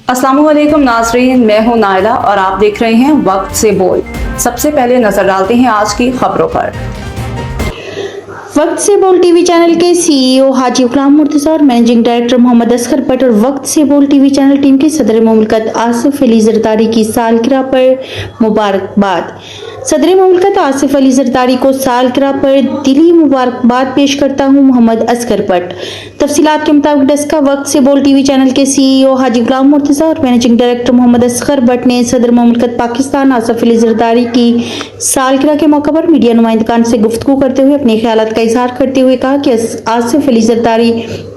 अस्सलाम वालेकुम नाज़रीन, मैं हूं नाइला और आप देख रहे हैं वक्त से बोल। सबसे पहले नजर डालते हैं आज की खबरों पर। वक्त से बोल टीवी चैनल के सीईओ हाजी गुलाम मुर्तज़ा और मैनेजिंग डायरेक्टर मोहम्मद असगर भट्ट और वक्त से बोल टीवी चैनल टीम के सदर मुमलिकत आसिफ अली ज़रदारी की सालगिरह पर मुबारकबाद। सदर मुमलिकत आसिफ अली ज़रदारी को सालगिरह पर दिली मुबारकबाद पेश करता हूँ, मोहम्मद असगर भट्ट। तफसीलात के मुताबिक डेस्का वक्त से बोल टीवी चैनल के सीईओ हाजी गुलाम मुर्तज़ा और मैनेजिंग डायरेक्टर मोहम्मद असगर भट्ट ने सदर मुमलिकत पाकिस्तान आसिफ अली ज़रदारी की सालगिरह के मौके पर मीडिया नुमाइंदगान से गुफ्तगू करते हुए अपने ख्यालात का इजहार करते हुए कहा कि आसिफ अली ज़रदारी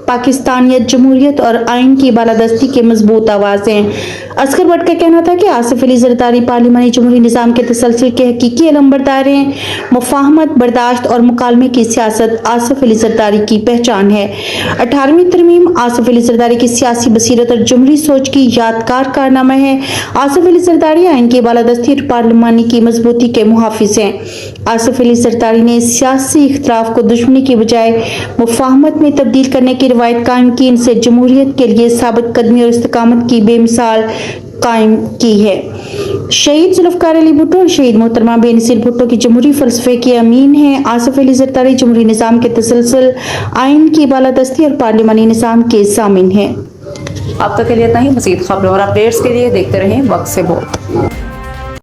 पाकिस्तानियत, जमहूरियत और आइन की बालादस्ती के मजबूत आवाज़ हैं। असगर भट्ट का कहना था कि आसिफ अली ज़रदारी पार्लिमानी जमहूरी निज़ाम के तसलसल के हकीकी अलमबरदार हैं। मुफाहमत, बर्दाश्त और मुकालमे की सियासत आसिफ अली ज़रदारी की पहचान है। 18वीं तरमीम आसिफ अली ज़रदारी की सियासी बसीरत और जमहूरी सोच की यादगार कारनामा है। आसिफ अली ज़रदारी आइन की बालादस्ती और पार्लिमानी की मजबूती के मुहाफिज हैं। आसिफ अली ज़रदारी ने सियासी इख्तलाफ को दुश्मनी की बजाय मुफाहमत में तब्दील करने की रवायत कायम की। इनसे जमहूरियत के लिए साबित कदमी और इस्तिकामत की बेमिसाल कायम की है। शहीद जुल्फ़िकार अली भुट्टो और शहीद मोहतरमा बेनज़ीर भुट्टो की जमहूरी फ़लसफ़े के अमीन हैं। आसिफ अली ज़रदारी जमहूरी निज़ाम के तसलसल, आइन की बालादस्ती और पार्लिमानी निज़ाम के ज़ामिन हैं। अब तक के लिए इतना ही। मज़ीद खबरों और अपडेट्स के लिए देखते रहें वक्त से बोल।